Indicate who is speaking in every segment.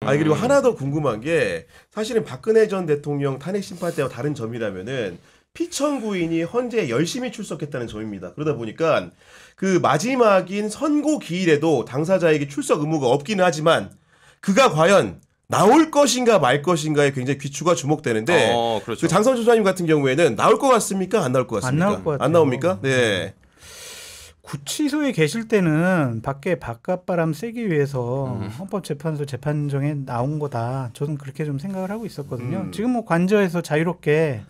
Speaker 1: 그리고 하나 더 궁금한 게 사실은 박근혜 전 대통령 탄핵 심판 때와 다른 점이라면은 피청구인이 헌재에 열심히 출석했다는 점입니다. 그러다 보니까 그 마지막인 선고 기일에도 당사자에게 출석 의무가 없기는 하지만 그가 과연 나올 것인가 말 것인가에 굉장히 귀추가 주목되는데
Speaker 2: 그렇죠.
Speaker 1: 그 장성철 소장님 같은 경우에는 나올 것 같습니까? 안 나올 것 같습니까?
Speaker 3: 안 나올 것 같아요.
Speaker 1: 안 나옵니까? 네.
Speaker 3: 구치소에 계실 때는 밖에 바깥바람 쐬기 위해서 헌법재판소 재판정에 나온 거다. 저는 그렇게 좀 생각을 하고 있었거든요. 지금 뭐 관저에서 자유롭게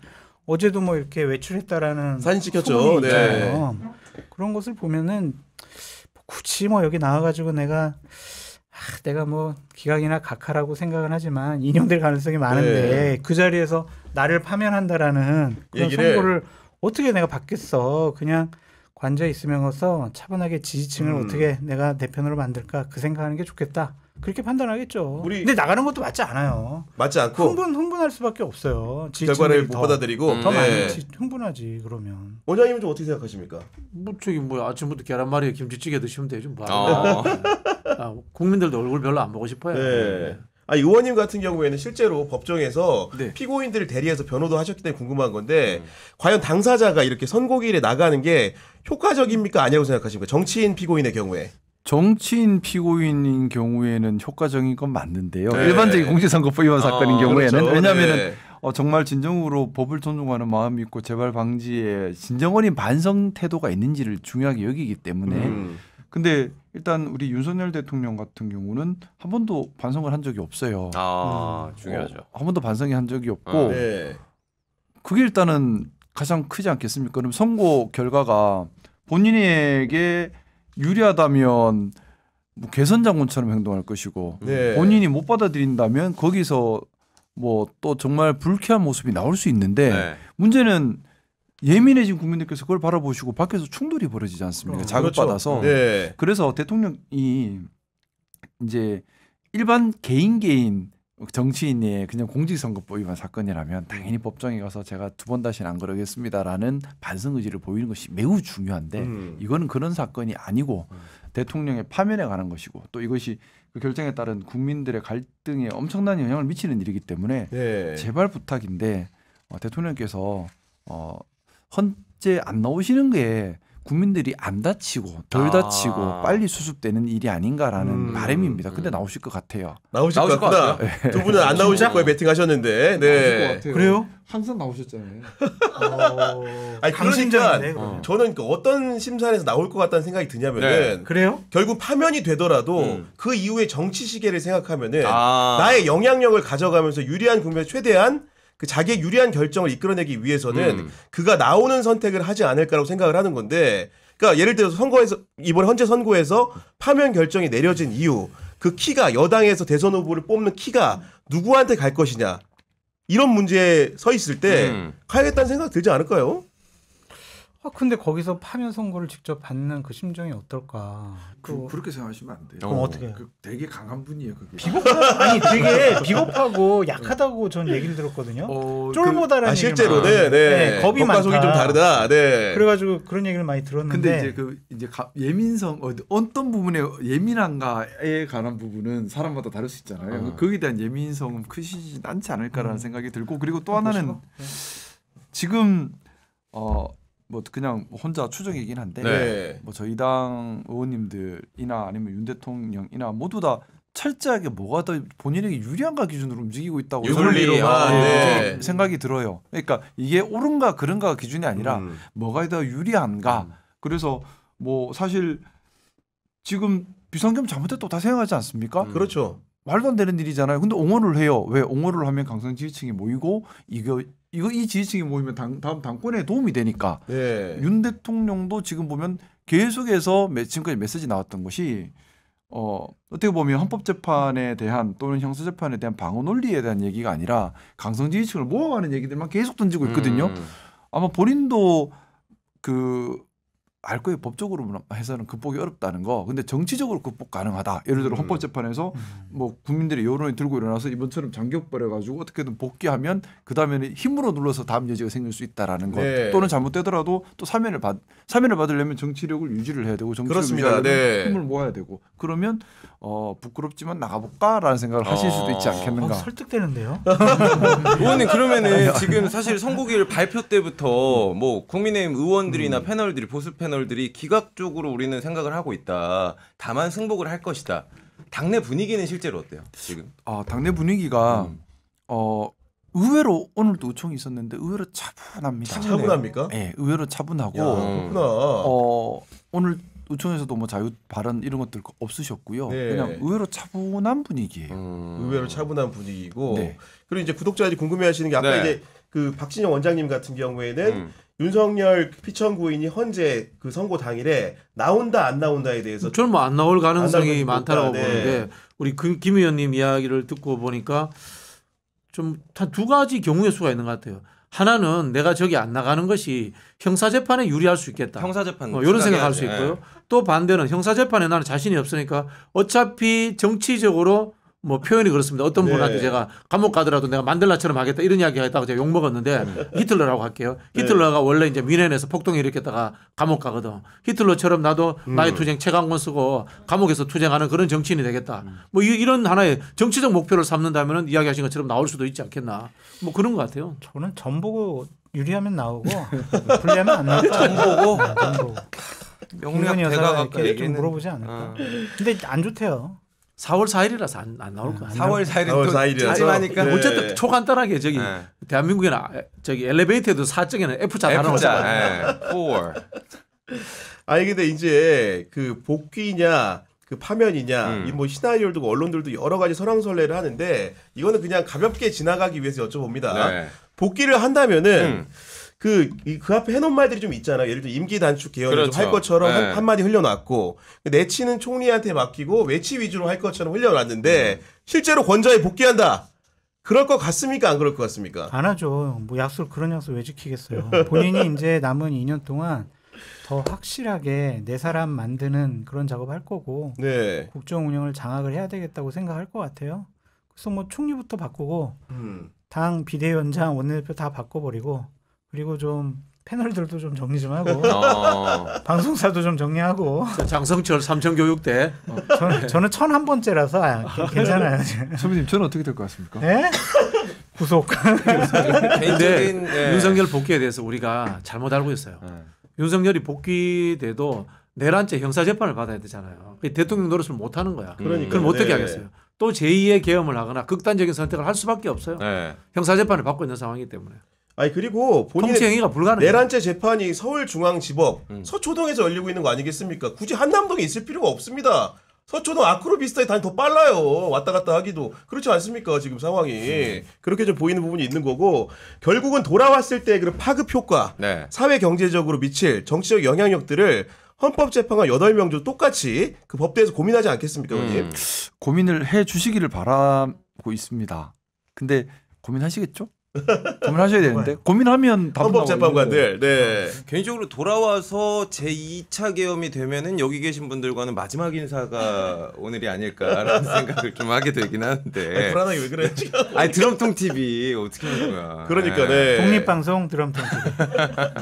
Speaker 3: 어제도 뭐 이렇게 외출했다라는
Speaker 1: 사진 찍혔죠.
Speaker 3: 소문이
Speaker 1: 네.
Speaker 3: 있잖아요. 그런 것을 보면은 굳이 뭐 여기 나와가지고 내가 뭐 기각이나 각하라고 생각은 하지만 인용될 가능성이 많은데 그 자리에서 나를 파면한다라는 그런 선고를 어떻게 내가 받겠어. 그냥 관저에 있으면서 차분하게 지지층을 어떻게 내가 대편으로 만들까 그 생각하는 게 좋겠다. 그렇게 판단하겠죠. 근데 나가는 것도 맞지 않아요.
Speaker 1: 맞지 않고
Speaker 3: 흥분할 수밖에 없어요.
Speaker 1: 결과를 못 받아들이고
Speaker 3: 더 많이 흥분하지 그러면.
Speaker 1: 원장님은 좀 어떻게 생각하십니까?
Speaker 4: 뭐 저기 뭐 아침부터 계란말이에 김치찌개 드시면 되죠. 국민들도 얼굴 별로 안 보고 싶어요.
Speaker 1: 네. 의원님 같은 경우에는 실제로 법정에서
Speaker 4: 네.
Speaker 1: 피고인들을 대리해서 변호도 하셨기 때문에 궁금한 건데 과연 당사자가 이렇게 선고기일에 나가는 게 효과적입니까? 아니라고 생각하십니까? 정치인 피고인의 경우에.
Speaker 5: 정치인 피고인인 경우에는 효과적인 건 맞는데요.
Speaker 1: 네.
Speaker 5: 일반적인 공직선거법 위반 사건인 경우에는
Speaker 1: 그렇죠.
Speaker 5: 왜냐하면 정말 진정으로 법을 존중하는 마음이 있고 재발 방지에 진정어린 반성 태도가 있는지를 중요하게 여기기 때문에 근데 일단 우리 윤석열 대통령 같은 경우는 한 번도 반성을 한 적이 없어요.
Speaker 2: 중요하죠.
Speaker 5: 한 번도 반성이 한 적이 없고 그게 일단은 가장 크지 않겠습니까? 그럼 선고 결과가 본인에게 유리하다면 뭐 개선 장군처럼 행동할 것이고 본인이 못 받아들인다면 거기서 뭐 또 정말 불쾌한 모습이 나올 수 있는데 문제는 예민해진 국민들께서 그걸 바라보시고 밖에서 충돌이 벌어지지 않습니까? 자극받아서.
Speaker 1: 그렇죠.
Speaker 5: 그래서 대통령이 이제 일반 개인 정치인의 그냥 공직선거법 위반 사건이라면 당연히 법정에 가서 제가 두 번 다시는 안 그러겠습니다라는 반성 의지를 보이는 것이 매우 중요한데 이거는 그런 사건이 아니고 대통령의 파면에 관한 것이고 또 이것이 그 결정에 따른 국민들의 갈등에 엄청난 영향을 미치는 일이기 때문에 제발 부탁인데 대통령께서 헌재 안 나오시는 게 국민들이 안 다치고 덜 다치고 빨리 수습되는 일이 아닌가라는 바람입니다. 근데 나오실 것 같아요.
Speaker 1: 나오실 것 같구나. 두 분은 안 나오실 거에 배팅하셨는데.
Speaker 6: 나오실 것 같아요.
Speaker 3: 그래요?
Speaker 6: 항상 나오셨잖아요.
Speaker 1: 그러니까 저는 어떤 심산에서 나올 것 같다는 생각이 드냐면은
Speaker 3: 그래요?
Speaker 1: 결국 파면이 되더라도 그 이후에 정치 시계를 생각하면은 나의 영향력을 가져가면서 유리한 국면에 최대한 그 자기의 유리한 결정을 이끌어내기 위해서는 그가 나오는 선택을 하지 않을까라고 생각을 하는 건데, 그러니까 예를 들어서 선거에서 이번 헌재 선고에서 파면 결정이 내려진 이유, 그 키가 여당에서 대선 후보를 뽑는 키가 누구한테 갈 것이냐 이런 문제에 서 있을 때 가야겠다는 생각 들지 않을까요?
Speaker 3: 근데 거기서 파면 선고를 직접 받는 그 심정이 어떨까?
Speaker 6: 그렇게 생각하시면 안 돼요.
Speaker 3: 그럼 어떻게 해요?
Speaker 6: 되게 강한 분이에요. 그게.
Speaker 3: 되게 비겁하고 약하다고 전 얘기를 들었거든요. 쫄보다라는
Speaker 1: 실제로는
Speaker 3: 겁이 많다.
Speaker 1: 속이 좀 다르다.
Speaker 3: 그래가지고 그런 얘기를 많이 들었는데.
Speaker 6: 근데 이제 예민성 어떤 부분에 예민한가에 관한 부분은 사람마다 다를 수 있잖아요. 거기에 대한 예민성은 크시지 않지 않을까라는 생각이 들고 그리고 또 하나는 지금 뭐 그냥 혼자 추정이긴 한데 뭐 저희 당 의원님들이나 아니면 윤 대통령이나 모두 다 철저하게 뭐가 더 본인에게 유리한가 기준으로 움직이고 있다고 생각이 들어요. 그러니까 이게 옳은가 그른가 기준이 아니라 뭐가 더 유리한가. 그래서 뭐 사실 지금 비상겸 잘못했다고 다 생각하지 않습니까?
Speaker 1: 그렇죠.
Speaker 5: 말도 안 되는 일이잖아요. 근데 옹호를 해요. 왜 옹호를 하면 강성 지지층이 모이고 이 지지층이 모이면 다음 당권에 도움이 되니까. 윤 대통령도 지금 보면 계속해서 지금까지 메시지 나왔던 것이 어떻게 보면 헌법재판에 대한 또는 형사재판에 대한 방어 논리에 대한 얘기가 아니라 강성 지지층을 모아가는 얘기들만 계속 던지고 있거든요. 아마 본인도 그 알 거예요. 법적으로 해서는 극복이 어렵다는 거. 근데 정치적으로 극복 가능하다. 예를 들어 헌법재판에서 뭐 국민들의 여론이 들고 일어나서 이번처럼 장벽 벌여가지고 어떻게든 복귀하면 그 다음에는 힘으로 눌러서 다음 여지가 생길 수 있다라는 것.
Speaker 1: 네.
Speaker 5: 또는 잘못되더라도 또 사면을 받으려면 정치력을 유지를 해야 되고 정치력을
Speaker 1: 그렇습니다.
Speaker 5: 유지하려면
Speaker 1: 네.
Speaker 5: 힘을 모아야 되고 그러면 부끄럽지만 나가볼까라는 생각을 하실 수도 있지 않겠는가.
Speaker 3: 설득되는데요.
Speaker 2: 의원님 그러면은 지금 사실 선거기일 발표 때부터 뭐 국민의힘 의원들이나 패널들이 보수 패널들이 기각적으로 우리는 생각을 하고 있다. 다만 승복을 할 것이다. 당내 분위기는 실제로 어때요? 지금?
Speaker 5: 당내 분위기가 의외로 오늘도 의총이 있었는데 의외로 차분합니다.
Speaker 1: 차분합니까?
Speaker 5: 네, 의외로 차분하고
Speaker 1: 야, 그렇구나.
Speaker 5: 오늘 의총에서도 뭐 자유 발언 이런 것들 없으셨고요.
Speaker 1: 네.
Speaker 5: 그냥 의외로 차분한 분위기예요.
Speaker 1: 의외로 차분한 분위기고
Speaker 5: 네.
Speaker 1: 그리고 이제 구독자들이 궁금해하시는 게 아까
Speaker 2: 네.
Speaker 1: 이제 그 박진영 원장님 같은 경우에는 윤석열 피청구인이 헌재 그 선고 당일에 나온다 안 나온다에 대해서
Speaker 4: 저는 뭐 안 나올 가능성이
Speaker 1: 안 나올
Speaker 4: 많다라고
Speaker 1: 네.
Speaker 4: 보는데 우리 김 의원님 이야기를 듣고 보니까 좀 한 두 가지 경우의 수가 있는 것 같아요. 하나는 내가 저기 안 나가는 것이 형사재판에 유리할 수 있겠다.
Speaker 2: 형사재판
Speaker 4: 이런 생각할 수
Speaker 2: 생각해야지.
Speaker 4: 있고요. 또 반대는 형사재판에 나는 자신이 없으니까 어차피 정치적으로 뭐 표현이 그렇습니다. 어떤
Speaker 1: 네.
Speaker 4: 분한테 제가 감옥 가더라도 내가 만델라처럼 하겠다 이런 이야기 하겠다고 제가 욕 먹었는데 히틀러라고 할게요. 히틀러가 원래 이제 뮌헨에서 폭동을 일으켰다가 감옥 가거든. 히틀러처럼 나도 나의 투쟁 채광권 쓰고 감옥에서 투쟁하는 그런 정치인이 되겠다. 뭐 이런 하나의 정치적 목표를 삼는다면은 이야기하신 것처럼 나올 수도 있지 않겠나. 뭐 그런 것 같아요.
Speaker 3: 저는 전 보고 유리하면 나오고 불리하면 안 나오고.
Speaker 2: 전 보고
Speaker 3: 전 보고.
Speaker 2: 명략
Speaker 3: 김건희
Speaker 2: 대가
Speaker 3: 여사가
Speaker 2: 가까
Speaker 3: 이렇게 좀
Speaker 2: 얘기는
Speaker 3: 물어보지 않을까. 근데 안 좋대요.
Speaker 4: 4월 4일이라서 안 나올 거야.
Speaker 2: 4월 4일은
Speaker 1: 4월
Speaker 2: 또
Speaker 1: 4일이라서.
Speaker 2: 짜증나니까
Speaker 1: 네.
Speaker 4: 어쨌든 초간단하게 저기
Speaker 2: 네.
Speaker 4: 대한민국에는 저기 엘리베이터에도 4정에는 F자 달아놓잖아요.
Speaker 2: F자 4
Speaker 1: 아니 근데 이제 그 복귀냐 그 파면이냐 이 뭐 시나리오를 두고 언론들도 여러 가지 설왕설래를 하는데 이거는 그냥 가볍게 지나가기 위해서 여쭤봅니다.
Speaker 2: 네.
Speaker 1: 복귀를 한다면은 그 앞에 해놓은 말들이 좀 있잖아요. 예를 들어 임기 단축 개헌을
Speaker 2: 그렇죠.
Speaker 1: 좀 할 것처럼
Speaker 2: 네.
Speaker 1: 한마디 흘려놨고 내치는 총리한테 맡기고 외치 위주로 할 것처럼 흘려놨는데 실제로 권좌에 복귀한다. 그럴 것 같습니까? 안 그럴 것 같습니까?
Speaker 3: 안 하죠. 뭐 약속 그런 약속 왜 지키겠어요. 본인이 이제 남은 2년 동안 더 확실하게 내 사람 만드는 그런 작업을 할 거고
Speaker 1: 네.
Speaker 3: 국정 운영을 장악을 해야 되겠다고 생각할 것 같아요. 그래서 뭐 총리부터 바꾸고 당 비대위원장 원내대표 다 바꿔버리고 그리고 좀 패널들도 좀 정리 좀 하고 방송사도 좀 정리하고
Speaker 4: 장성철 삼천교육대
Speaker 3: 저는 1001번째라서 괜찮아요.
Speaker 5: 선배님 저는 어떻게 될 것 같습니까?
Speaker 3: 네? 구속.
Speaker 4: 근데
Speaker 2: 개인적인 네.
Speaker 4: 윤석열 복귀에 대해서 우리가 잘못 알고 있어요. 윤석열이 복귀돼도 내란죄 형사재판을 받아야 되잖아요. 대통령 노릇을 못하는 거야.
Speaker 1: 그러니까.
Speaker 4: 그럼 어떻게
Speaker 1: 네.
Speaker 4: 하겠어요? 또 제2의 계엄을 하거나 극단적인 선택을 할 수밖에 없어요.
Speaker 2: 네.
Speaker 4: 형사재판을 받고 있는 상황이기 때문에.
Speaker 1: 아니 그리고
Speaker 4: 통치
Speaker 1: 본인의
Speaker 4: 행위가 불가능해요.
Speaker 1: 내란죄 재판이 서울중앙지법 서초동에서 열리고 있는 거 아니겠습니까? 굳이 한남동에 있을 필요가 없습니다. 서초동 아크로비스타에 다니 더 빨라요. 왔다 갔다 하기도. 그렇지 않습니까? 지금 상황이. 그렇게 좀 보이는 부분이 있는 거고 결국은 돌아왔을 때 그 파급 효과
Speaker 2: 네.
Speaker 1: 사회 경제적으로 미칠 정치적 영향력들을 헌법재판관 8명 중 똑같이 그 법대에서 고민하지 않겠습니까? 의원님?
Speaker 5: 고민을 해 주시기를 바라고 있습니다. 근데 고민하시겠죠? 고민하셔야 되는데 고민하면 답은
Speaker 1: 헌법재판관들. 네.
Speaker 2: 개인적으로 돌아와서 제2차 계엄이 되면은 여기 계신 분들과는 마지막 인사가 오늘이 아닐까라는 생각을 좀 하게 되긴 하는데.
Speaker 1: 아니, 불안하게 왜 그래? 지금.
Speaker 2: 아니 드럼통 TV 어떻게 하는 거야?
Speaker 1: 그러니까 네.
Speaker 3: 독립방송 드럼통.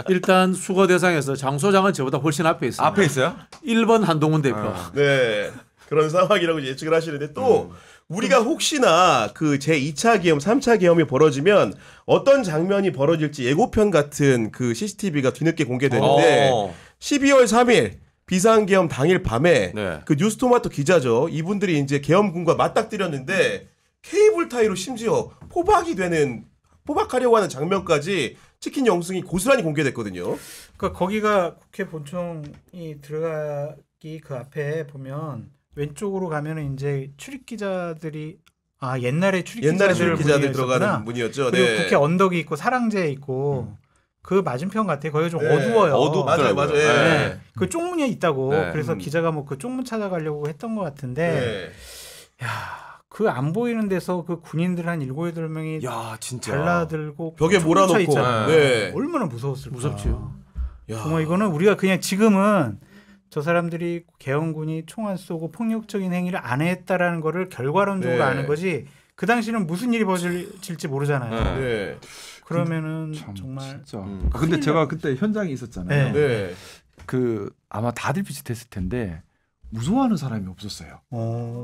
Speaker 4: 일단 수거 대상에서 장 소장은 저보다 훨씬 앞에 있어요.
Speaker 2: 앞에 있어요?
Speaker 4: 1번 한동훈 대표.
Speaker 1: 네. 그런 상황이라고 예측을 하시는데 또 우리가 혹시나 그 제2차 계엄, 3차 계엄이 벌어지면 어떤 장면이 벌어질지 예고편 같은 그 CCTV가 뒤늦게 공개되는데 12월 3일 비상계엄 당일 밤에
Speaker 2: 네.
Speaker 1: 그 뉴스토마토 기자죠. 이분들이 이제 계엄군과 맞닥뜨렸는데 케이블 타이로 심지어 포박하려고 하는 장면까지 찍힌 영상이 고스란히 공개됐거든요.
Speaker 3: 그러니까 거기가 국회 본청이 들어가기 그 앞에 보면 왼쪽으로 가면은 이제 출입 기자들이 옛날에 출입
Speaker 1: 기자들 들어가는 문이었죠.
Speaker 3: 그리고
Speaker 1: 네.
Speaker 3: 국회 언덕이 있고 사랑제 있고 그 맞은편 같아요. 거기 좀 어두워요.
Speaker 1: 맞아요, 맞아요. 예.
Speaker 3: 네. 그 쪽문에 있다고.
Speaker 2: 네.
Speaker 3: 그래서 기자가 뭐 그 쪽문 찾아가려고 했던 것 같은데,
Speaker 1: 네.
Speaker 3: 그 안 보이는 데서 그 군인들 한 7, 8명이
Speaker 2: 야 진짜.
Speaker 3: 달라들고
Speaker 1: 벽에
Speaker 3: 총
Speaker 1: 몰아놓고.
Speaker 3: 묻혀 있잖아요.
Speaker 1: 네.
Speaker 3: 얼마나 무서웠을까.
Speaker 4: 무섭죠.
Speaker 1: 야.
Speaker 3: 정말 이거는 우리가 그냥 지금은 저 사람들이 개헌군이 총 안 쏘고 폭력적인 행위를 안 했다라는 거를 결과론적으로
Speaker 1: 네.
Speaker 3: 아는 거지. 그 당시는 무슨 일이 벌어질지 모르잖아요.
Speaker 1: 네.
Speaker 3: 그러면은
Speaker 5: 참
Speaker 3: 정말
Speaker 5: 진짜. 근데 제가 그때 현장에 있었잖아요.
Speaker 3: 네.
Speaker 1: 네.
Speaker 5: 그 아마 다들 비슷했을 텐데 무서워하는 사람이 없었어요.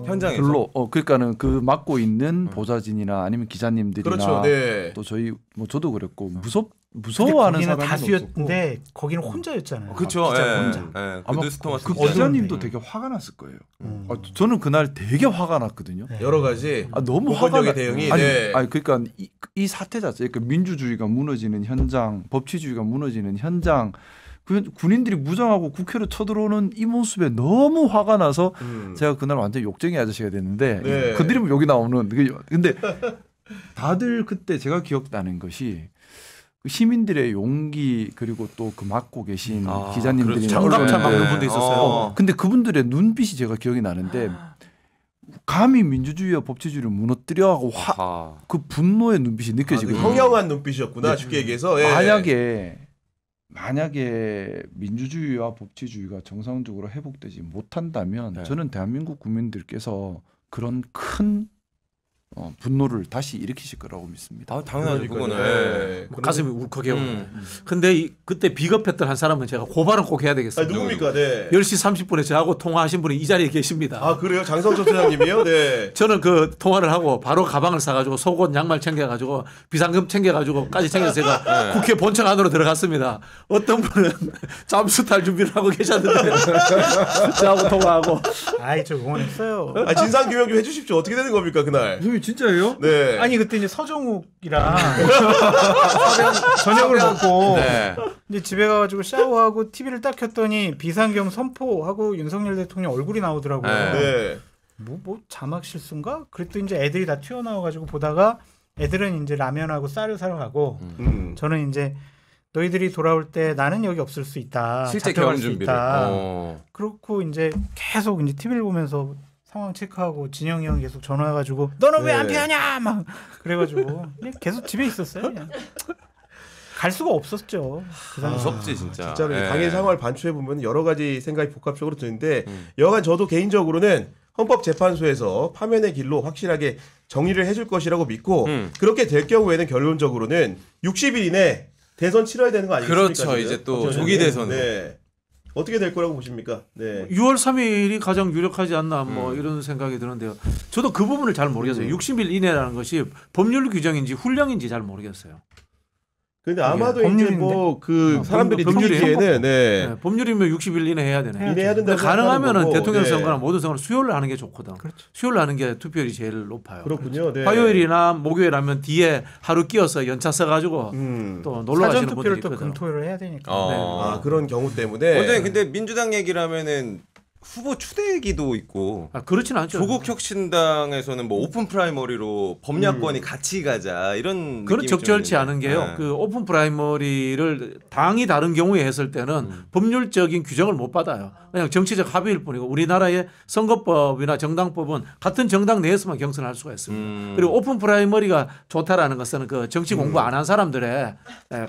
Speaker 2: 현장에서
Speaker 5: 별로. 그러니까는 그 맡고 있는 보좌진이나 아니면 기자님들이나
Speaker 1: 그렇죠. 네.
Speaker 5: 또 저희 뭐 저도 그랬고 무서워하는
Speaker 3: 거기는
Speaker 5: 사람은
Speaker 3: 다수였는데
Speaker 5: 없었고.
Speaker 3: 거기는 혼자였잖아요.
Speaker 2: 그렇죠.
Speaker 3: 기자
Speaker 2: 예.
Speaker 3: 혼자.
Speaker 2: 예. 그
Speaker 5: 아마
Speaker 2: 뉴스토마스
Speaker 5: 그
Speaker 2: 기자.
Speaker 5: 기자님도
Speaker 3: 음.
Speaker 5: 되게 화가 났을 거예요.
Speaker 3: 음.
Speaker 5: 저는 그날 되게 화가 났거든요.
Speaker 3: 네.
Speaker 1: 여러 가지
Speaker 5: 너무 화가
Speaker 1: 공권력의 대응이
Speaker 5: 아니,
Speaker 1: 네.
Speaker 5: 아니 그러니까 이 사태 자체, 그러니까 민주주의가 무너지는 현장, 법치주의가 무너지는 현장, 그 군인들이 무장하고 국회로 쳐들어오는 이 모습에 너무 화가 나서 제가 그날 완전 욕쟁이 아저씨가 됐는데
Speaker 1: 네.
Speaker 5: 건드리면 욕이 나오는. 근데 다들 그때 제가 기억나는 것이 그 시민들의 용기 그리고 또 그 맡고 계신 기자님들이나
Speaker 4: 장갑차
Speaker 5: 언론인들.
Speaker 4: 막는 분도 있었어요.
Speaker 5: 근데 그분들의 눈빛이 제가 기억이 나는데 감히 민주주의와 법치주의를 무너뜨려하고
Speaker 2: 아.
Speaker 5: 그 분노의 눈빛이 느껴지거든요.
Speaker 1: 형형한 눈빛이었구나. 쉽게 얘기해서 예.
Speaker 5: 만약에 민주주의와 법치주의가 정상적으로 회복되지 못한다면
Speaker 2: 네.
Speaker 5: 저는 대한민국 국민들께서 그런 큰 분노를 다시 일으키실 거라고 믿습니다.
Speaker 2: 아, 당연하죠. 그거는.
Speaker 1: 네.
Speaker 4: 가슴이 울컥해요.
Speaker 2: 음.
Speaker 4: 근데 그때 비겁했던 한 사람은 제가 고발은 꼭 해야 되겠어요.
Speaker 1: 누굽니까? 네.
Speaker 4: 10시 30분에 저하고 통화하신 분이 이 자리에 계십니다.
Speaker 1: 아 그래요? 장성철 소장님이요? 네.
Speaker 4: 저는 그 통화를 하고 바로 가방을 사가지고 속옷 양말 챙겨가지고 비상금 챙겨가지고까지 챙겨서 제가 국회 본청 안으로 들어갔습니다. 어떤 분은 잠수 탈 준비를 하고 계셨는데 저하고 통화하고
Speaker 3: 아이 저 응원했어요.
Speaker 1: 아, 진상 규명 좀 해주십시오. 어떻게 되는 겁니까 그날?
Speaker 6: 선생님 진짜예요?
Speaker 1: 네.
Speaker 3: 아니 그때 이제 서정욱이랑 저녁을 먹고
Speaker 2: 네.
Speaker 3: 이제 집에 가가지고 샤워하고 TV를 딱 켰더니 비상경 선포하고 윤석열 대통령 얼굴이 나오더라고요.
Speaker 2: 네.
Speaker 1: 네.
Speaker 3: 뭐 자막 실수인가? 그랬더니 이제 애들이 다 튀어나와가지고 보다가 애들은 이제 라면하고 쌀을 사러 가고 저는 이제 너희들이 돌아올 때 나는 여기 없을 수 있다.
Speaker 2: 실제
Speaker 3: 잡혀갈
Speaker 2: 개헌
Speaker 3: 수
Speaker 2: 준비를.
Speaker 3: 있다. 그렇고 이제 계속 이제 TV를 보면서 상황 체크하고 진영이 형 계속 전화해가지고 너는 왜 안
Speaker 1: 네.
Speaker 3: 피하냐 막 그래가지고 그냥 계속 집에 있었어요. 그냥 갈 수가 없었죠. 그 당시.
Speaker 2: 무섭지 진짜.
Speaker 1: 진짜로
Speaker 2: 예.
Speaker 1: 당일 상황을 반추해 보면 여러 가지 생각이 복합적으로 드는데 여간 저도 개인적으로는 헌법재판소에서 파면의 길로 확실하게 정리를 해줄 것이라고 믿고 그렇게 될 경우에는 결론적으로는 60일 이내 대선 치러야 되는 거 아니겠습니까?
Speaker 2: 그렇죠.
Speaker 1: 지금?
Speaker 2: 이제 또
Speaker 1: 어쩌면.
Speaker 2: 조기 대선으로.
Speaker 1: 네. 어떻게 될 거라고 보십니까? 네.
Speaker 4: 6월 3일이 가장 유력하지 않나 뭐 이런 생각이 드는데요. 저도 그 부분을 잘 모르겠어요. 60일 이내라는 것이 법률 규정인지 훈령인지 잘 모르겠어요.
Speaker 1: 근데 아마도 이제
Speaker 3: 법률인데?
Speaker 1: 뭐 그 사람들이
Speaker 4: 법률이
Speaker 1: 느끼기에는 네.
Speaker 4: 네, 법률이면 60일 이내 해야 되네.
Speaker 1: 이내 해야 된다고
Speaker 4: 가능하면은
Speaker 1: 생각하는 거고,
Speaker 4: 대통령
Speaker 1: 네.
Speaker 4: 선거나 모든 선거는 수요일날 하는 게 좋거든.
Speaker 3: 그렇죠.
Speaker 4: 수요일날 하는 게 투표율이 제일 높아요.
Speaker 1: 그렇군요. 네.
Speaker 4: 화요일이나 목요일 하면 뒤에 하루 끼어서 연차 써가지고 또 놀러
Speaker 3: 사전
Speaker 4: 가시는 분들이
Speaker 3: 투표를 또
Speaker 4: 있거든.
Speaker 3: 금토일을 해야 되니까.
Speaker 1: 아 그런 경우 때문에
Speaker 2: 원장님 근데 민주당 얘기를 하면은 후보 추대기도 있고
Speaker 4: 아, 그렇진 않죠.
Speaker 2: 조국 혁신당에서는 뭐 오픈 프라이머리로 범야권이 같이 가자 이런
Speaker 4: 그건
Speaker 2: 느낌이
Speaker 4: 적절치
Speaker 2: 좀
Speaker 4: 않은
Speaker 2: 있는데.
Speaker 4: 게요.
Speaker 2: 네.
Speaker 4: 그 오픈 프라이머리를 당이 다른 경우에 했을 때는 법률적인 규정을 못 받아요. 그냥 정치적 합의일 뿐이고 우리나라의 선거법이나 정당법은 같은 정당 내에서만 경선할 수가 있습니다. 그리고 오픈 프라이머리가 좋다라는 것은 그 정치 공부 안 한 사람들의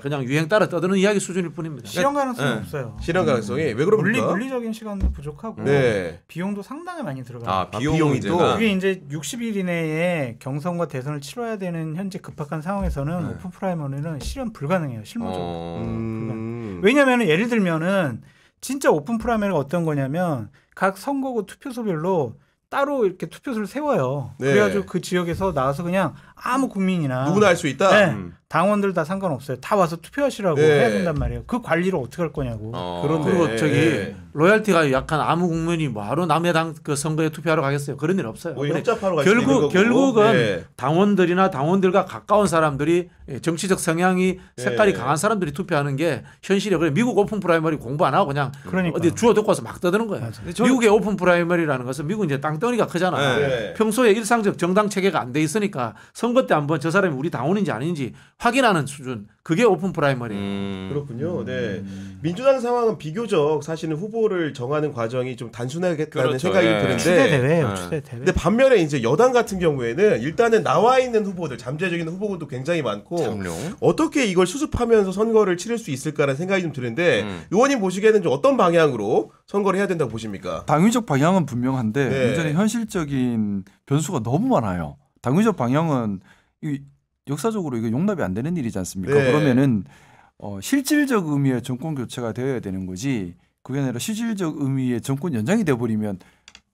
Speaker 4: 그냥 유행 따라 떠드는 이야기 수준일 뿐입니다.
Speaker 3: 실현 가능성이
Speaker 2: 네.
Speaker 3: 없어요.
Speaker 1: 실현 가능성이 왜 그럽니까?
Speaker 3: 물리적인 시간도 부족하고
Speaker 1: 네.
Speaker 3: 비용도 상당히 많이 들어가요.
Speaker 2: 아 비용
Speaker 1: 비용이
Speaker 2: 문제가
Speaker 3: 그게 이제 60일 이내에 경선과 대선을 치러야 되는 현재 급박한 상황에서는 오픈 프라이머리는 실현 불가능해요. 실무적으로. 왜냐하면 예를 들면은 진짜 오픈 프라이머리가 어떤 거냐면 각 선거구 투표소별로 따로 이렇게 투표소를 세워요.
Speaker 1: 네.
Speaker 3: 그래가지고 그 지역에서 나와서 그냥 아무 국민이나
Speaker 1: 누구나 할 수 있다.
Speaker 3: 네, 당원들 다 상관없어요. 다 와서 투표하시라고
Speaker 1: 네.
Speaker 3: 해야 된단 말이에요. 그 관리를 어떻게 할 거냐고.
Speaker 1: 그런데
Speaker 4: 그리고 저기
Speaker 1: 네.
Speaker 4: 로얄티가 약한 아무 국민이 뭐하러 남의 당 그 선거에 투표하러 가겠어요. 그런 일 없어요.
Speaker 1: 뭐
Speaker 4: 그래,
Speaker 1: 협잡하러 갈 수도 있는 거고.
Speaker 4: 결국은
Speaker 1: 네.
Speaker 4: 당원들이나 당원들과 가까운 사람들이 정치적 성향이 색깔이
Speaker 1: 네.
Speaker 4: 강한 사람들이 투표하는 게 현실이에요. 그래 미국 오픈 프라이머리 공부 안 하고 그냥
Speaker 3: 그러니까.
Speaker 4: 어디 주워 듣고 와서 막 떠드는 거예요. 미국의 오픈 프라이머리라는 것은 미국 이제 땅덩이가 크잖아요.
Speaker 1: 네.
Speaker 4: 평소에 일상적 정당 체계가 안 돼 있으니까 선거 선거 때 한번 저 사람이 우리 당원인지 아닌지 확인하는 수준. 그게 오픈 프라이머리예요.
Speaker 1: 그렇군요. 네. 민주당 상황은 비교적 사실은 후보를 정하는 과정이 좀 단순하겠다는
Speaker 2: 그렇죠.
Speaker 1: 생각이
Speaker 2: 예.
Speaker 1: 드는데
Speaker 3: 추대 대회예요. 추대 대회.
Speaker 1: 근데 반면에 이제 여당 같은 경우에는 일단은 나와 있는 후보들, 잠재적인 후보들도 굉장히 많고
Speaker 2: 잠룡.
Speaker 1: 어떻게 이걸 수습하면서 선거를 치를 수 있을까라는 생각이 좀 드는데 의원님 보시기에는 좀 어떤 방향으로 선거를 해야 된다고 보십니까?
Speaker 5: 당위적 방향은 분명한데
Speaker 1: 네.
Speaker 5: 문제는 현실적인 변수가 너무 많아요. 당위적 방향은 역사적으로 이거 용납이 안 되는 일이지 않습니까?
Speaker 1: 네.
Speaker 5: 그러면은 실질적 의미의 정권 교체가 되어야 되는 거지 그게 아니라 실질적 의미의 정권 연장이 되어버리면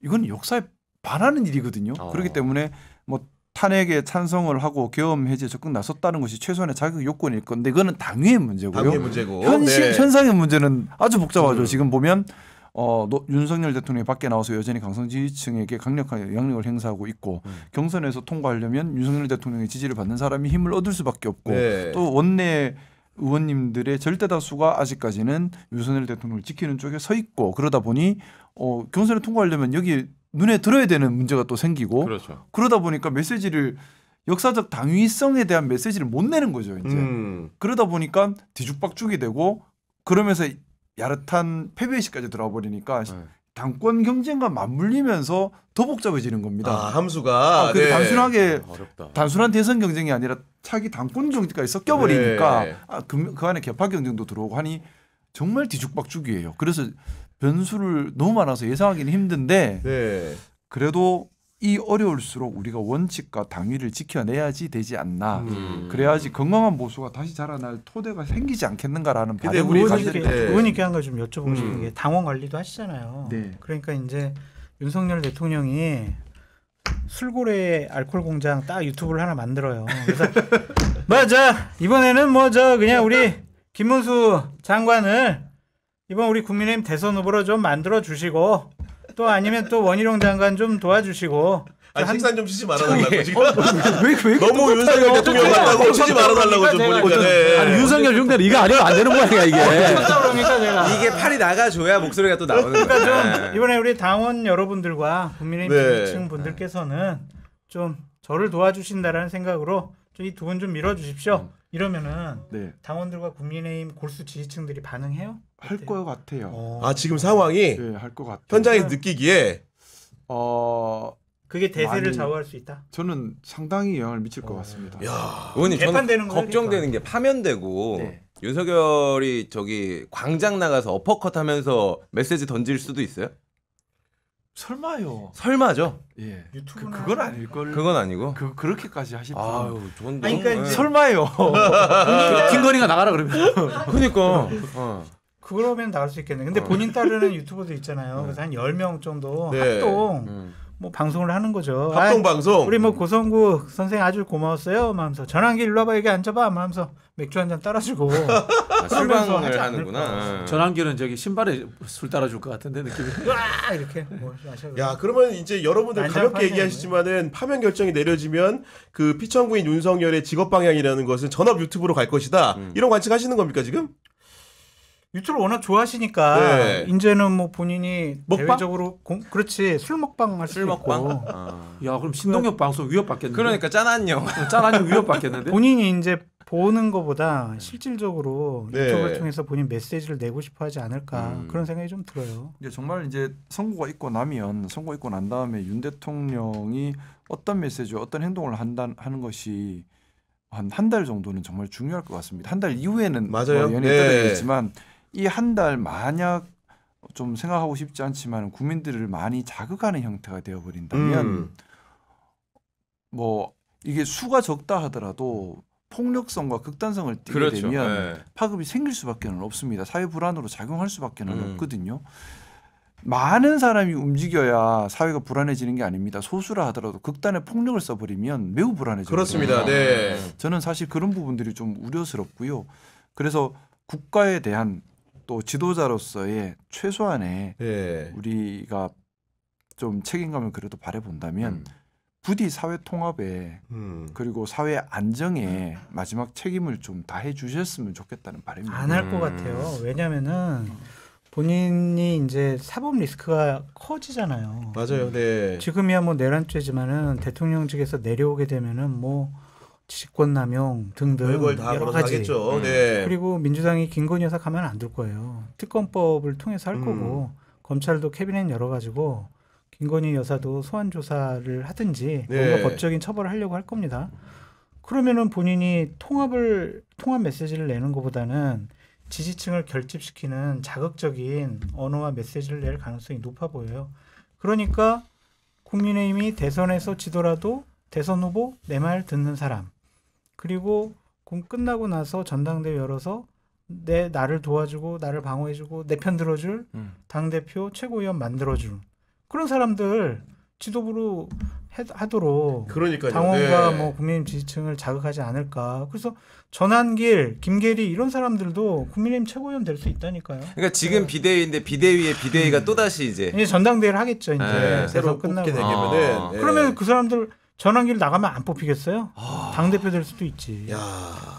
Speaker 5: 이건 역사에 반하는 일이거든요. 그렇기 때문에 뭐 탄핵에 찬성을 하고 계엄 해제 적극 나섰다는 것이 최소한의 자격 요건일 건데 그거는 당위의 문제고요.
Speaker 1: 당의 문제고.
Speaker 5: 현상의 문제는 아주 복잡하죠. 지금 보면 윤석열 대통령이 밖에 나와서 여전히 강성 지지층에게 강력한 영향력을 행사하고 있고 경선에서 통과하려면 윤석열 대통령의 지지를 받는 사람이 힘을 얻을 수밖에 없고
Speaker 1: 네.
Speaker 5: 또 원내 의원님들의 절대 다수가 아직까지는 윤석열 대통령을 지키는 쪽에 서 있고 그러다 보니 경선에 통과하려면 여기 눈에 들어야 되는 문제가 또 생기고
Speaker 2: 그렇죠.
Speaker 5: 그러다 보니까 메시지를 역사적 당위성에 대한 메시지를 못 내는 거죠. 이제 그러다 보니까 뒤죽박죽이 되고 그러면서 야릇한 패배의식까지 들어와 버리니까 당권 경쟁과 맞물리면서 더 복잡해지는 겁니다.
Speaker 1: 아, 함수가 네.
Speaker 5: 단순하게
Speaker 2: 어렵다.
Speaker 5: 단순한 대선 경쟁이 아니라 차기 당권 경쟁까지 섞여 버리니까
Speaker 1: 네.
Speaker 5: 그 안에 개파 경쟁도 들어오고 하니 정말 뒤죽박죽이에요. 그래서 변수를 너무 많아서 예상하기는 힘든데
Speaker 1: 네.
Speaker 5: 그래도 이 어려울수록 우리가 원칙과 당위를 지켜내야지 되지 않나. 그래야지 건강한 보수가 다시 자라날 토대가 생기지 않겠는가라는
Speaker 1: 근데
Speaker 5: 바람을
Speaker 1: 우리
Speaker 5: 가지고
Speaker 1: 사실-
Speaker 3: 의원님께 한 거 좀 여쭤보고 싶은 게 당원 관리도 하시잖아요.
Speaker 5: 네.
Speaker 3: 그러니까 이제 윤석열 대통령이 술고래 알코올 공장 딱 유튜브를 하나 만들어요. 그래서 맞아 이번에는 뭐 저 그냥 우리 김문수 장관을 이번 우리 국민의힘 대선 후보로 좀 만들어 주시고 또 아니면 또 원희룡 장관 좀 도와주시고
Speaker 1: 식사 좀 치지 말아달라고 지금
Speaker 5: 왜
Speaker 1: 너무 윤석열 대통령 같다고 치지 말아달라고 좀 보니까 네.
Speaker 4: 아니 윤석열 흉내는 이거 아니면 안 되는 모양이야 이게.
Speaker 3: 그러니까 제가
Speaker 2: 이게 팔이 나가줘야 목소리가 또 나오는 거예요.
Speaker 3: 그러니까 좀 이번에 우리 당원 여러분들과 국민의힘
Speaker 1: 네.
Speaker 3: 지지층 분들께서는 좀 저를 도와주신다라는 생각으로 이 두 분 좀 밀어주십시오. 이러면은
Speaker 5: 네.
Speaker 3: 당원들과 국민의힘 골수 지지층들이 반응해요?
Speaker 5: 할 것 같아요.
Speaker 1: 아 지금 상황이
Speaker 5: 네, 할 것 같아요.
Speaker 1: 현장에서 느끼기에
Speaker 3: 그게 대세를
Speaker 5: 많이-
Speaker 3: 좌우할 수 있다.
Speaker 5: 저는 상당히 영향을 미칠 것 같습니다.
Speaker 1: 야
Speaker 2: 의원님
Speaker 3: 개판되는
Speaker 2: 저는
Speaker 3: 거예요,
Speaker 2: 걱정되는 게 파면되고
Speaker 5: 네.
Speaker 2: 윤석열이 저기 광장 나가서 어퍼컷하면서 메시지 던질 수도 있어요?
Speaker 5: 설마요.
Speaker 2: 설마죠?
Speaker 5: 예.
Speaker 3: 유튜브는
Speaker 5: 그건 아닐 걸.
Speaker 2: 그건 아니고.
Speaker 5: 그렇게까지 하실 분.
Speaker 2: 아유, 저건
Speaker 3: 아니,
Speaker 2: 너무-
Speaker 3: 그러니까 이제-
Speaker 5: 설마요.
Speaker 4: 김건희가 나가라 그러면.
Speaker 2: 그러니까.
Speaker 3: 그러면 나갈 수 있겠네. 근데 본인 따르는 유튜버도 있잖아요. 그래서 한 10명 정도
Speaker 1: 네.
Speaker 3: 합동 뭐 방송을 하는 거죠.
Speaker 1: 합동 방송.
Speaker 3: 우리 뭐 고성구 선생 아주 고마웠어요. 하면서 전환기 일로 와봐 여기 앉아봐 하면서 맥주 한 잔 따라주고 하지
Speaker 2: 술방을
Speaker 3: 않을까.
Speaker 2: 하는구나.
Speaker 4: 전환기는 저기 신발에 술 따라줄 것 같은데 느낌이.
Speaker 3: 와 이렇게 뭐 마셔.
Speaker 1: 야 그러면 이제 여러분들
Speaker 3: 난장판이네.
Speaker 1: 가볍게 얘기하시지만은 파면 결정이 내려지면 그 피청구인 윤석열의 직업 방향이라는 것은 전업 유튜브로 갈 것이다. 이런 관측하시는 겁니까 지금?
Speaker 3: 유튜브를 워낙 좋아하시니까
Speaker 1: 네.
Speaker 3: 이제는 뭐 본인이
Speaker 4: 먹방?
Speaker 3: 대외적으로 그렇지 술 먹방 할 수도
Speaker 2: 술 먹방?
Speaker 3: 있고
Speaker 4: 야 그럼 신동엽 방송 위협받겠는데.
Speaker 2: 그러니까 짠한 영.
Speaker 4: 짠하니 위협받겠는데.
Speaker 3: 본인이 이제 보는 것보다 실질적으로
Speaker 1: 네.
Speaker 3: 유튜브를 통해서 본인 메시지를 내고 싶어 하지 않을까 그런 생각이 좀 들어요.
Speaker 5: 이제 정말 이제 선거 있고 난 다음에 윤 대통령이 어떤 메시지, 어떤 행동을 하는 것이 한 달 정도는 정말 중요할 것 같습니다. 한 달 이후에는
Speaker 1: 맞아요.
Speaker 5: 연이
Speaker 1: 네.
Speaker 5: 떨어지겠지만 이 한 달 만약 좀 생각하고 싶지 않지만 국민들을 많이 자극하는 형태가 되어버린다면 뭐 이게 수가 적다 하더라도 폭력성과 극단성을 띠게
Speaker 2: 그렇죠.
Speaker 5: 되면
Speaker 2: 네.
Speaker 5: 파급이 생길 수밖에 없습니다. 사회 불안으로 작용할 수밖에 없거든요. 많은 사람이 움직여야 사회가 불안해지는 게 아닙니다. 소수라 하더라도 극단의 폭력을 써버리면 매우 불안해져요.
Speaker 1: 그렇습니다. 네.
Speaker 5: 저는 사실 그런 부분들이 좀 우려스럽고요. 그래서 국가에 대한 또 지도자로서의 최소한의
Speaker 1: 네.
Speaker 5: 우리가 좀 책임감을 그래도 바라본다면 부디 사회 통합에 그리고 사회 안정에 마지막 책임을 좀 다해 주셨으면 좋겠다는 바람입니다.
Speaker 3: 안 할 것 같아요. 왜냐면은 본인이 이제 사법 리스크가 커지잖아요.
Speaker 1: 맞아요. 네.
Speaker 3: 지금이야 뭐 내란죄지만은 대통령직에서 내려오게 되면은 뭐 직권남용 등등
Speaker 1: 별걸 다
Speaker 3: 여러
Speaker 1: 걸어서
Speaker 3: 가지.
Speaker 1: 하겠죠. 네.
Speaker 3: 그리고 민주당이 김건희 여사 가면 안 둘 거예요. 특검법을 통해서 할 거고 검찰도 캐비넷 열어가지고 김건희 여사도 소환 조사를 하든지
Speaker 1: 네.
Speaker 3: 뭔가 법적인 처벌을 하려고 할 겁니다. 그러면은 본인이 통합 메시지를 내는 것보다는 지지층을 결집시키는 자극적인 언어와 메시지를 낼 가능성이 높아 보여요. 그러니까 국민의힘이 대선에서 지더라도 대선 후보 내 말 듣는 사람, 그리고 끝나고 나서 전당대회 열어서 나를 도와주고 나를 방어해주고 내 편 들어줄 당대표 최고위원 만들어줄 그런 사람들 지도부로 하도록
Speaker 1: 그러니까요.
Speaker 3: 당원과
Speaker 1: 네.
Speaker 3: 뭐 국민의힘 지지층을 자극하지 않을까. 그래서 전한길, 김계리 이런 사람들도 국민의힘 최고위원 될 수 있다니까요.
Speaker 2: 그러니까 지금 비대위인데 비대위의 비대위가 또 다시 이제
Speaker 3: 전당대회를 하겠죠. 이제
Speaker 2: 네.
Speaker 1: 새로
Speaker 3: 대선
Speaker 1: 뽑게
Speaker 3: 끝나고.
Speaker 1: 되면은 네.
Speaker 3: 그러면 그 사람들 전환길 나가면 안 뽑히겠어요? 당대표 될 수도 있지.
Speaker 1: 야.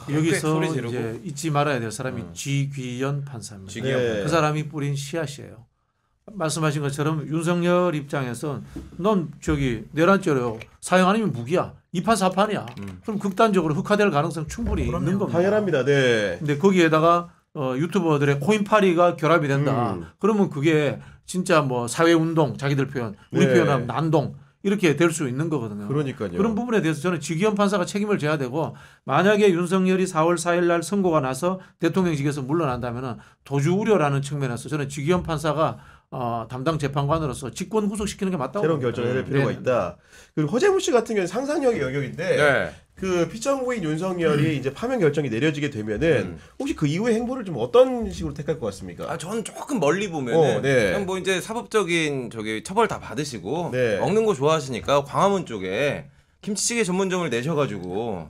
Speaker 4: 여기서
Speaker 2: 소리 지르고.
Speaker 4: 이제 잊지 말아야 될 사람이 쥐귀연 판사입니다.
Speaker 2: 쥐귀연
Speaker 1: 네.
Speaker 4: 그 사람이 뿌린 씨앗이에요. 말씀하신 것처럼 윤석열 입장에선 넌 저기 내란죄로 사형 아니면 무기야. 2판 4판이야. 그럼 극단적으로 흑화될 가능성 충분히 있는 겁니다.
Speaker 1: 당연합니다. 네.
Speaker 4: 근데 거기에다가 유튜버들의 코인파리가 결합이 된다. 그러면 그게 진짜 뭐 사회운동 자기들 표현, 우리
Speaker 1: 네.
Speaker 4: 표현하면 난동 이렇게 될 수 있는 거거든요.
Speaker 1: 그러니까요.
Speaker 4: 그런 부분에 대해서 저는 지기현 판사가 책임을 져야 되고 만약에 윤석열이 4월 4일 날 선고가 나서 대통령직에서 물러난다면 도주 우려라는 측면에서 저는 지기현 판사가 담당 재판관으로서 직권 후속시키는 게 맞다고
Speaker 1: 새로운
Speaker 4: 봅니다.
Speaker 1: 결정을 해야 될 필요가
Speaker 4: 네.
Speaker 1: 있다. 그리고 허재무 씨 같은 경우는 상상력의 영역인데
Speaker 2: 네.
Speaker 1: 그 피청구인 윤석열이 이제 파면 결정이 내려지게 되면은 혹시 그 이후의 행보를 좀 어떤 식으로 택할 것 같습니까?
Speaker 2: 아, 저는 조금 멀리 보면은
Speaker 1: 네.
Speaker 2: 그냥 뭐 이제 사법적인 저기 처벌 다 받으시고
Speaker 1: 네.
Speaker 2: 먹는 거 좋아하시니까 광화문 쪽에 김치찌개 전문점을 내셔가지고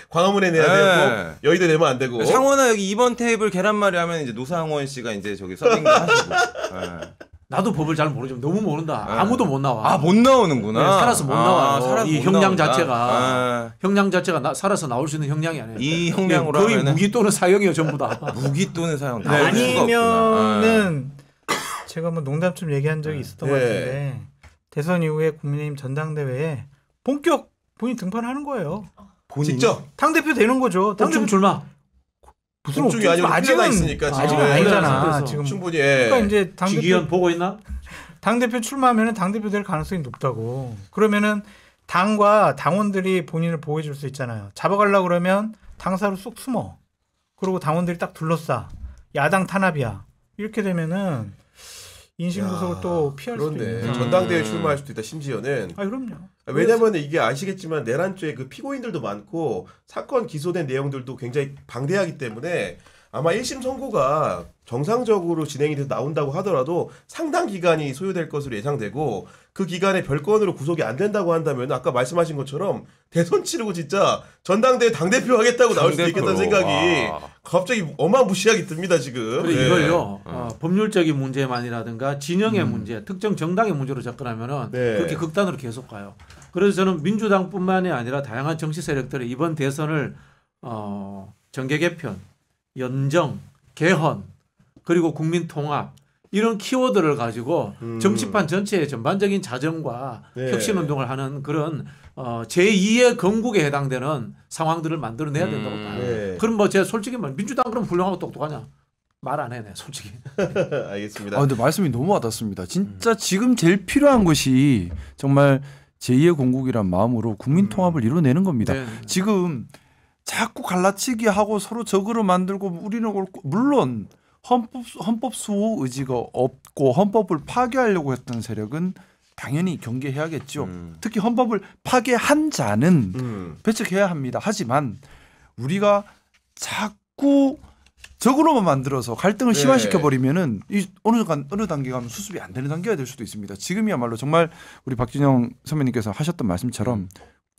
Speaker 1: 광화문에 내야
Speaker 2: 네.
Speaker 1: 되고 여의도 내면 안 되고.
Speaker 2: 상원아 여기 2번 테이블 계란말이 하면 이제 노상원 씨가 이제 저기 서빙 하시고. 네.
Speaker 4: 나도 법을 잘 모르지만 너무 모른다. 아무도 못 나와.
Speaker 2: 아, 못 나오는구나.
Speaker 4: 네, 살아서 못 나와요.
Speaker 2: 살아서
Speaker 4: 이
Speaker 2: 못
Speaker 4: 형량
Speaker 2: 나온다.
Speaker 4: 자체가 형량 자체가 살아서 나올 수 있는 형량이 아니에요.
Speaker 2: 이 형량으로
Speaker 4: 거의
Speaker 2: 하면은
Speaker 4: 무기 또는 사형이에요 전부 다.
Speaker 2: 무기 또는 사형 나올 수가 없구나.
Speaker 3: 아니면은 제가 뭐 농담좀 얘기한 적이 있었던 것
Speaker 1: 네.
Speaker 3: 같은데 대선 이후에 국민의힘 전당대회에 본격 본인 등판하는 거예요.
Speaker 1: 직접
Speaker 3: 당대표 되는 거죠.
Speaker 4: 좀 줄마.
Speaker 3: 무슨
Speaker 1: 공중이 아니고
Speaker 3: 아직은
Speaker 1: 아직은 있으니까 지금
Speaker 3: 아직은 아니잖아.
Speaker 4: 그래서
Speaker 3: 지금
Speaker 1: 충분히 예.
Speaker 3: 그러니까 이제
Speaker 4: 지기현 보고 있나?
Speaker 3: 당대표 출마하면 당대표 될 가능성이 높다고. 그러면은 당과 당원들이 본인을 보호해 줄 수 있잖아요. 잡아가려고 그러면 당사로 쏙 숨어. 그리고 당원들이 딱 둘러싸. 야당 탄압이야. 이렇게 되면은 인신구속을 또 피할 수도
Speaker 1: 그런데
Speaker 3: 있는.
Speaker 1: 전당대회 출마할 수도 있다. 심지어는
Speaker 3: 아 그럼요.
Speaker 1: 왜냐면 이게 아시겠지만 내란죄 그 피고인들도 많고 사건 기소된 내용들도 굉장히 방대하기 때문에 아마 1심 선고가 정상적으로 진행이 돼서 나온다고 하더라도 상당 기간이 소요될 것으로 예상되고 그 기간에 별건으로 구속이 안 된다고 한다면 아까 말씀하신 것처럼 대선 치르고 진짜 전당대회 당대표 하겠다고 나올 수도 있겠다는 생각이 갑자기 어마무시하게 듭니다 지금.
Speaker 4: 그리고
Speaker 1: 네.
Speaker 4: 이걸요 법률적인 문제만이라든가 진영의 문제, 특정 정당의 문제로 접근하면은
Speaker 1: 네.
Speaker 4: 그렇게 극단으로 계속 가요. 그래서 저는 민주당뿐만이 아니라 다양한 정치 세력들이 이번 대선을 정계 개편, 연정, 개헌 그리고 국민 통합 이런 키워드를 가지고 정치판 전체의 전반적인 자정과
Speaker 1: 네.
Speaker 4: 혁신 운동을 하는 그런 제2의 건국에 해당되는 상황들을 만들어내야 된다고 봐요.
Speaker 1: 네.
Speaker 4: 그럼 뭐 제가 솔직히 말 민주당 그럼 훌륭하고 똑똑하냐? 말 안 해네 솔직히.
Speaker 1: 알겠습니다.
Speaker 5: 근데 말씀이 너무 와닿습니다. 진짜 지금 제일 필요한 것이 정말 제2의 공국이란 마음으로 국민 통합을 이뤄내는 겁니다.
Speaker 4: 네.
Speaker 5: 지금 자꾸 갈라치기 하고 서로 적으로 만들고 우리는 옳고 물론 헌법 수호 의지가 없고 헌법을 파괴하려고 했던 세력은 당연히 경계해야겠죠. 특히 헌법을 파괴한 자는 배척해야 합니다. 하지만 우리가 자꾸 적으로만 만들어서 갈등을
Speaker 1: 네.
Speaker 5: 심화시켜 버리면은 이 어느 단계 가면 수습이 안 되는 단계가 될 수도 있습니다. 지금이야말로 정말 우리 박진영 선배님께서 하셨던 말씀처럼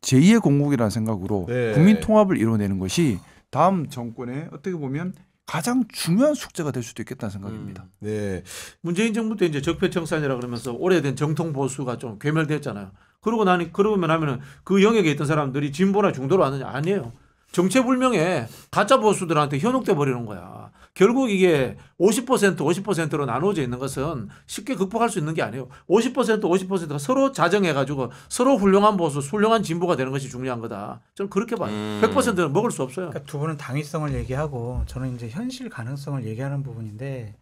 Speaker 5: 제2의 공국이라는 생각으로
Speaker 1: 네.
Speaker 5: 국민 통합을 이뤄내는 것이 다음 정권에 어떻게 보면 가장 중요한 숙제가 될 수도 있겠다는 생각입니다.
Speaker 1: 네.
Speaker 4: 문재인 정부 때 이제 적폐청산이라 그러면서 오래된 정통 보수가 좀 괴멸됐잖아요. 그러고만 하면은 그 영역에 있던 사람들이 진보나 중도로 왔느냐 아니에요. 정체불명의 가짜 보수들한테 현혹돼 버리는 거야. 결국 이게 50%로 나누어져 있는 것은 쉽게 극복할 수 있는 게 아니에요. 50%가 서로 자정해가지고 서로 훌륭한 보수, 훌륭한 진보가 되는 것이 중요한 거다. 저는 그렇게 봐요. 100%는 먹을 수 없어요.
Speaker 3: 그러니까 두 분은 당위성을 얘기하고 저는 이제 현실 가능성을 얘기하는 부분인데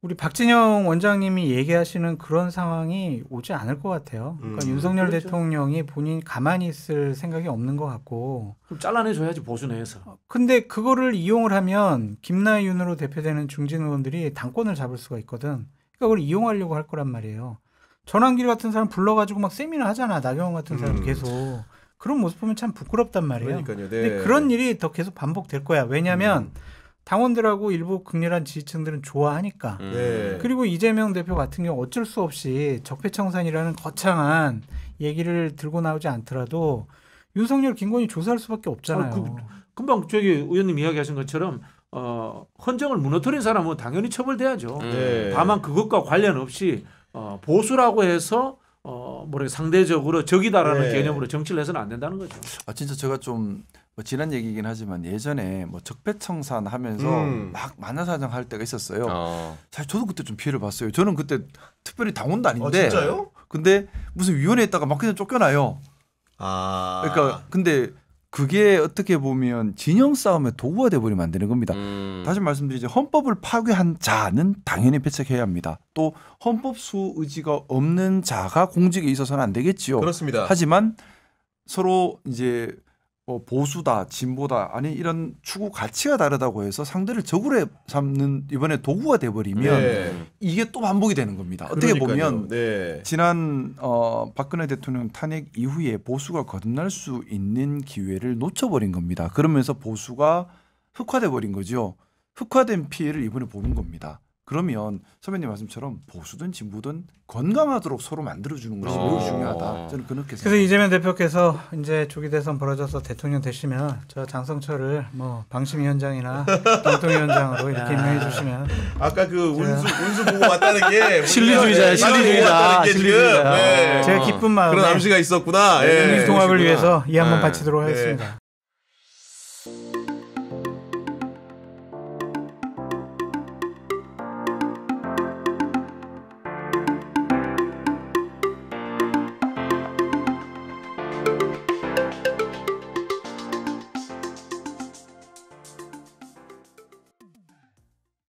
Speaker 3: 우리 박진영 원장님이 얘기하시는 그런 상황이 오지 않을 것 같아요. 그러니까 윤석열
Speaker 4: 그렇죠.
Speaker 3: 대통령이 본인 가만히 있을 생각이 없는 것 같고.
Speaker 4: 그럼 잘라내줘야지 보수 내에서.
Speaker 3: 근데 그거를 이용을 하면 김나윤으로 대표되는 중진 의원들이 당권을 잡을 수가 있거든. 그러니까 그걸 이용하려고 할 거란 말이에요. 전환길 같은 사람 불러가지고 막 세미나 하잖아. 나경원 같은 사람 계속. 그런 모습 보면 참 부끄럽단 말이에요.
Speaker 1: 그러니까요. 네.
Speaker 3: 근데 그런 일이 더 계속 반복될 거야. 왜냐하면 당원들하고 일부 극렬한 지지층들은 좋아하니까.
Speaker 1: 네.
Speaker 3: 그리고 이재명 대표 같은 경우 어쩔 수 없이 적폐청산이라는 거창한 얘기를 들고 나오지 않더라도 윤석열, 김건희 조사할 수밖에 없잖아요.
Speaker 4: 금방 저기 의원님 이야기하신 것처럼 헌정을 무너뜨린 사람은 당연히 처벌돼야죠.
Speaker 1: 네.
Speaker 4: 다만 그것과 관련 없이 보수라고 해서 상대적으로 적이다라는
Speaker 1: 네.
Speaker 4: 개념으로 정치를 해서는 안 된다는 거죠.
Speaker 5: 진짜 제가 좀 지난 얘기긴 하지만 예전에 적폐청산 하면서 막 만나사장 할 때가 있었어요. 사실 저도 그때 좀 피해를 봤어요. 저는 그때 특별히 당원도 아닌데.
Speaker 1: 진짜요?
Speaker 5: 근데 무슨 위원회에 있다가 막 그냥 쫓겨나요. 그러니까 근데 그게 어떻게 보면 진영 싸움의 도구가 돼버리면 안 되는 겁니다. 다시 말씀드리죠. 헌법을 파괴한 자는 당연히 배척해야 합니다. 또 헌법 수 의지가 없는 자가 공직에 있어서는 안 되겠지요.
Speaker 1: 그렇습니다.
Speaker 5: 하지만 서로 이제 보수다, 진보다 아니 이런 추구 가치가 다르다고 해서 상대를 적으로 삼는 이번에 도구가 돼버리면 이게 또 반복이 되는 겁니다. 어떻게 보면 지난 박근혜 대통령 탄핵 이후에 보수가 거듭날 수 있는 기회를 놓쳐버린 겁니다. 그러면서 보수가 흑화돼 버린 거죠. 흑화된 피해를 이번에 보는 겁니다. 그러면 선배님 말씀처럼 보수든 진보든 건강하도록 서로 만들어주는 것이 매우 중요하다. 저는 그렇게 생각합니다.
Speaker 3: 그래서 이재명 대표께서 이제 조기 대선 벌어져서 대통령 되시면 저 장성철을 방심위원장이나 경통위원장으로 이렇게 임명해 주시면
Speaker 1: 아까 그 운수 보고 왔다는 게
Speaker 4: 실리주의자야, 실리주의자.
Speaker 3: 제가 기쁜 마음에
Speaker 1: 그런 암시가 있었구나.
Speaker 3: 통합을 위해서 이 한번
Speaker 1: 네.
Speaker 3: 바치도록
Speaker 1: 네.
Speaker 3: 하겠습니다.